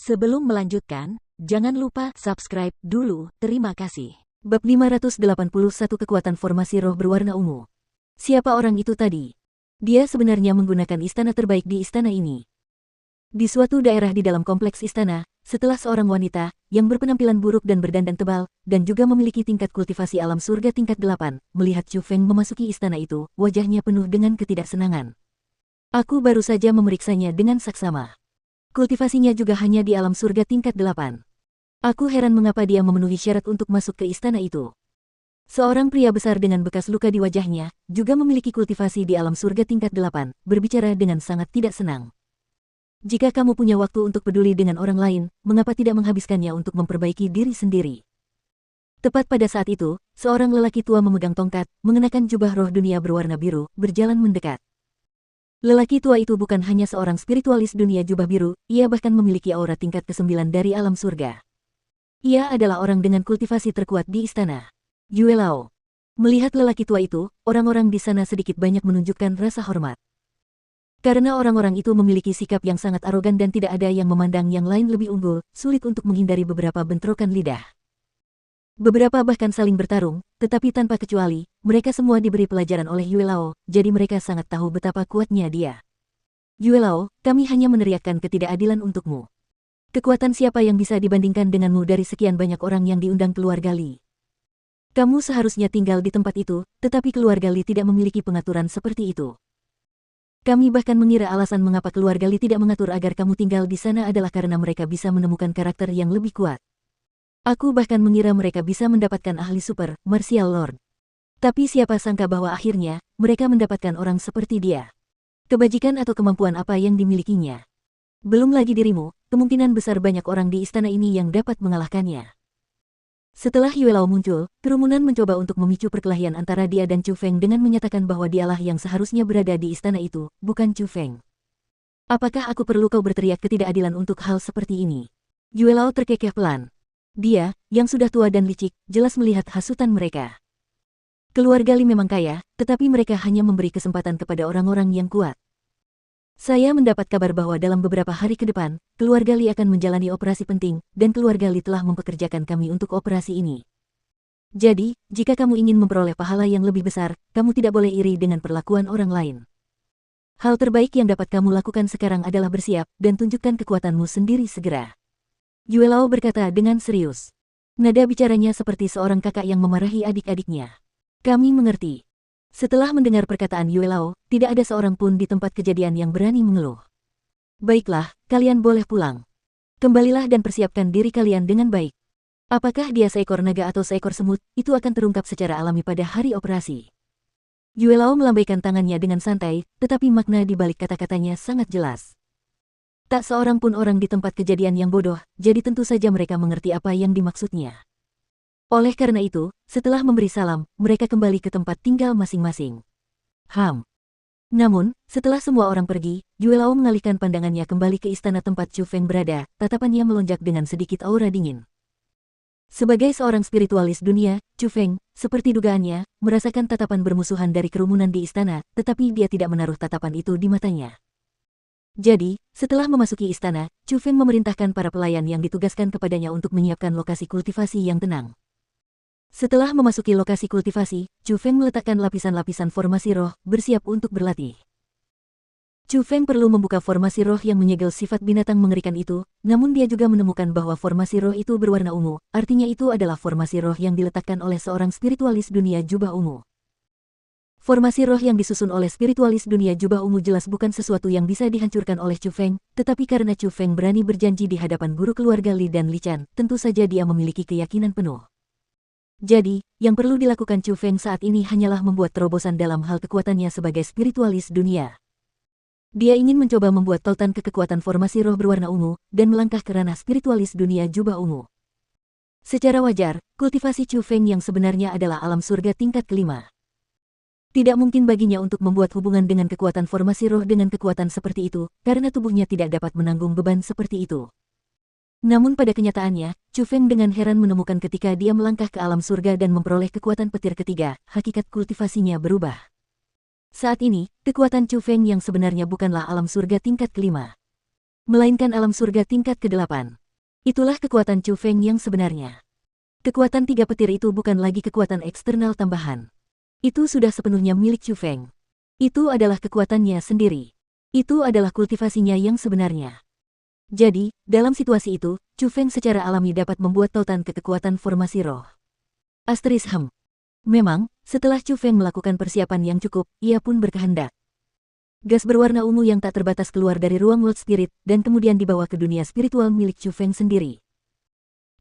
Sebelum melanjutkan, jangan lupa subscribe dulu, terima kasih. Bab 581 Kekuatan Formasi Roh Berwarna Ungu. Siapa orang itu tadi? Dia sebenarnya menggunakan istana terbaik di istana ini. Di suatu daerah di dalam kompleks istana, setelah seorang wanita, yang berpenampilan buruk dan berdandan tebal, dan juga memiliki tingkat kultivasi alam surga tingkat 8, melihat Chu Feng memasuki istana itu, wajahnya penuh dengan ketidaksenangan. Aku baru saja memeriksanya dengan saksama. Kultivasinya juga hanya di alam surga tingkat 8. Aku heran mengapa dia memenuhi syarat untuk masuk ke istana itu. Seorang pria besar dengan bekas luka di wajahnya, juga memiliki kultivasi di alam surga tingkat 8, berbicara dengan sangat tidak senang. Jika kamu punya waktu untuk peduli dengan orang lain, mengapa tidak menghabiskannya untuk memperbaiki diri sendiri? Tepat pada saat itu, seorang lelaki tua memegang tongkat, mengenakan jubah roh dunia berwarna biru, berjalan mendekat. Lelaki tua itu bukan hanya seorang spiritualis dunia jubah biru, ia bahkan memiliki aura tingkat ke-9 dari alam surga. Ia adalah orang dengan kultivasi terkuat di istana. Yue Lao. Melihat lelaki tua itu, orang-orang di sana sedikit banyak menunjukkan rasa hormat. Karena orang-orang itu memiliki sikap yang sangat arogan dan tidak ada yang memandang yang lain lebih unggul, sulit untuk menghindari beberapa bentrokan lidah. Beberapa bahkan saling bertarung, tetapi tanpa kecuali, mereka semua diberi pelajaran oleh Yue Lao, jadi mereka sangat tahu betapa kuatnya dia. Yue Lao, kami hanya meneriakkan ketidakadilan untukmu. Kekuatan siapa yang bisa dibandingkan denganmu dari sekian banyak orang yang diundang keluarga Li? Kamu seharusnya tinggal di tempat itu, tetapi keluarga Li tidak memiliki pengaturan seperti itu. Kami bahkan mengira alasan mengapa keluarga Li tidak mengatur agar kamu tinggal di sana adalah karena mereka bisa menemukan karakter yang lebih kuat. Aku bahkan mengira mereka bisa mendapatkan ahli super, martial lord. Tapi siapa sangka bahwa akhirnya, mereka mendapatkan orang seperti dia. Kebajikan atau kemampuan apa yang dimilikinya. Belum lagi dirimu, kemungkinan besar banyak orang di istana ini yang dapat mengalahkannya. Setelah Yue Lao muncul, kerumunan mencoba untuk memicu perkelahian antara dia dan Chu Feng dengan menyatakan bahwa dialah yang seharusnya berada di istana itu, bukan Chu Feng. Apakah aku perlu kau berteriak ketidakadilan untuk hal seperti ini? Yue Lao terkekeh pelan. Dia, yang sudah tua dan licik, jelas melihat hasutan mereka. Keluarga Li memang kaya, tetapi mereka hanya memberi kesempatan kepada orang-orang yang kuat. Saya mendapat kabar bahwa dalam beberapa hari ke depan, keluarga Li akan menjalani operasi penting, dan keluarga Li telah mempekerjakan kami untuk operasi ini. Jadi, jika kamu ingin memperoleh pahala yang lebih besar, kamu tidak boleh iri dengan perlakuan orang lain. Hal terbaik yang dapat kamu lakukan sekarang adalah bersiap, dan tunjukkan kekuatanmu sendiri segera. Yue Lao berkata dengan serius. Nada bicaranya seperti seorang kakak yang memarahi adik-adiknya. Kami mengerti. Setelah mendengar perkataan Yue Lao, tidak ada seorang pun di tempat kejadian yang berani mengeluh. Baiklah, kalian boleh pulang. Kembalilah dan persiapkan diri kalian dengan baik. Apakah dia seekor naga atau seekor semut, itu akan terungkap secara alami pada hari operasi. Yue Lao melambaikan tangannya dengan santai, tetapi makna di balik kata-katanya sangat jelas. Tak seorang pun orang di tempat kejadian yang bodoh, jadi tentu saja mereka mengerti apa yang dimaksudnya. Oleh karena itu, setelah memberi salam, mereka kembali ke tempat tinggal masing-masing. Namun, setelah semua orang pergi, Yue Lao mengalihkan pandangannya kembali ke istana tempat Chu Feng berada, tatapannya melonjak dengan sedikit aura dingin. Sebagai seorang spiritualis dunia, Chu Feng, seperti dugaannya, merasakan tatapan bermusuhan dari kerumunan di istana, tetapi dia tidak menaruh tatapan itu di matanya. Jadi, setelah memasuki istana, Chu Feng memerintahkan para pelayan yang ditugaskan kepadanya untuk menyiapkan lokasi kultivasi yang tenang. Setelah memasuki lokasi kultivasi, Chu Feng meletakkan lapisan-lapisan formasi roh, bersiap untuk berlatih. Chu Feng perlu membuka formasi roh yang menyegel sifat binatang mengerikan itu, namun dia juga menemukan bahwa formasi roh itu berwarna ungu, artinya itu adalah formasi roh yang diletakkan oleh seorang spiritualis dunia jubah ungu. Formasi roh yang disusun oleh spiritualis dunia jubah ungu jelas bukan sesuatu yang bisa dihancurkan oleh Chu Feng, tetapi karena Chu Feng berani berjanji di hadapan guru keluarga Li dan Li Chan, tentu saja dia memiliki keyakinan penuh. Jadi, yang perlu dilakukan Chu Feng saat ini hanyalah membuat terobosan dalam hal kekuatannya sebagai spiritualis dunia. Dia ingin mencoba membuat tautan ke kekuatan formasi roh berwarna ungu, dan melangkah ke ranah spiritualis dunia jubah ungu. Secara wajar, kultivasi Chu Feng yang sebenarnya adalah alam surga tingkat kelima. Tidak mungkin baginya untuk membuat hubungan dengan kekuatan formasi roh dengan kekuatan seperti itu, karena tubuhnya tidak dapat menanggung beban seperti itu. Namun pada kenyataannya, Chu Feng dengan heran menemukan ketika dia melangkah ke alam surga dan memperoleh kekuatan petir ketiga, hakikat kultivasinya berubah. Saat ini, kekuatan Chu Feng yang sebenarnya bukanlah alam surga tingkat kelima. melainkan alam surga tingkat ke-8. Itulah kekuatan Chu Feng yang sebenarnya. Kekuatan 3 petir itu bukan lagi kekuatan eksternal tambahan. Itu sudah sepenuhnya milik Chu Feng. Itu adalah kekuatannya sendiri. Itu adalah kultivasinya yang sebenarnya. Jadi, dalam situasi itu, Chu Feng secara alami dapat membuat tautan ke kekuatan formasi roh. Memang, setelah Chu Feng melakukan persiapan yang cukup, ia pun berkehendak. Gas berwarna ungu yang tak terbatas keluar dari ruang World Spirit, dan kemudian dibawa ke dunia spiritual milik Chu Feng sendiri.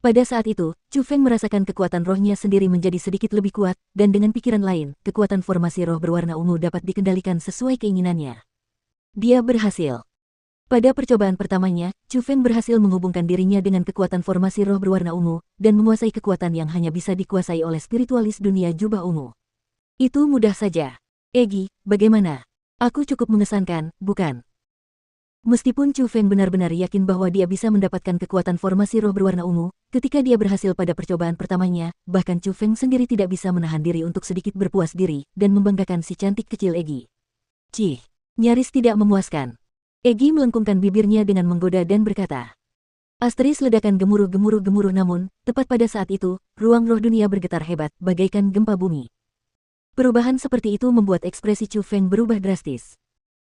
Pada saat itu, Chu Feng merasakan kekuatan rohnya sendiri menjadi sedikit lebih kuat, dan dengan pikiran lain, kekuatan formasi roh berwarna ungu dapat dikendalikan sesuai keinginannya. Dia berhasil. Pada percobaan pertamanya, Chu Feng berhasil menghubungkan dirinya dengan kekuatan formasi roh berwarna ungu, dan menguasai kekuatan yang hanya bisa dikuasai oleh spiritualis dunia jubah ungu. Itu mudah saja. Egi, bagaimana? Aku cukup mengesankan, bukan? Meskipun Chu Feng benar-benar yakin bahwa dia bisa mendapatkan kekuatan formasi roh berwarna ungu, ketika dia berhasil pada percobaan pertamanya, bahkan Chu Feng sendiri tidak bisa menahan diri untuk sedikit berpuas diri, dan membanggakan si cantik kecil Egi. Cih, nyaris tidak memuaskan. Egi melengkungkan bibirnya dengan menggoda dan berkata. Asteris ledakan gemuruh namun, tepat pada saat itu, ruang roh dunia bergetar hebat, bagaikan gempa bumi. Perubahan seperti itu membuat ekspresi Chu Feng berubah drastis.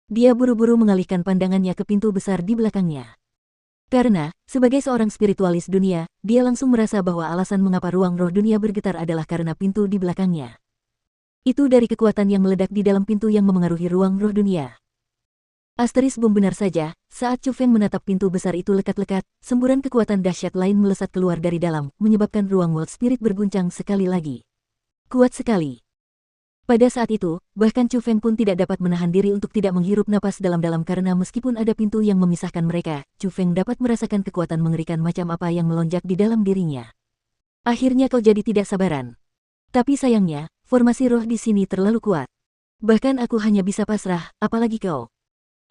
Dia buru-buru mengalihkan pandangannya ke pintu besar di belakangnya. Karena, sebagai seorang spiritualis dunia, dia langsung merasa bahwa alasan mengapa ruang roh dunia bergetar adalah karena pintu di belakangnya. Itu dari kekuatan yang meledak di dalam pintu yang memengaruhi ruang roh dunia. Asteris bom benar saja, saat Chu Feng menatap pintu besar itu lekat-lekat, semburan kekuatan dahsyat lain melesat keluar dari dalam, menyebabkan ruang World Spirit berguncang sekali lagi. Kuat sekali. Pada saat itu, bahkan Chu Feng pun tidak dapat menahan diri untuk tidak menghirup napas dalam-dalam karena meskipun ada pintu yang memisahkan mereka, Chu Feng dapat merasakan kekuatan mengerikan macam apa yang melonjak di dalam dirinya. Akhirnya kau jadi tidak sabaran. Tapi sayangnya, formasi roh di sini terlalu kuat. Bahkan aku hanya bisa pasrah, apalagi kau.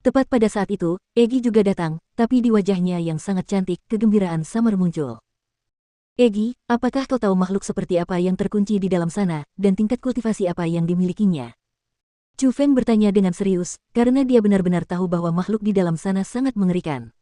Tepat pada saat itu, Egi juga datang, tapi di wajahnya yang sangat cantik, kegembiraan samar muncul. Egi, apakah kau tahu makhluk seperti apa yang terkunci di dalam sana, dan tingkat kultivasi apa yang dimilikinya? Chu Feng bertanya dengan serius, karena dia benar-benar tahu bahwa makhluk di dalam sana sangat mengerikan.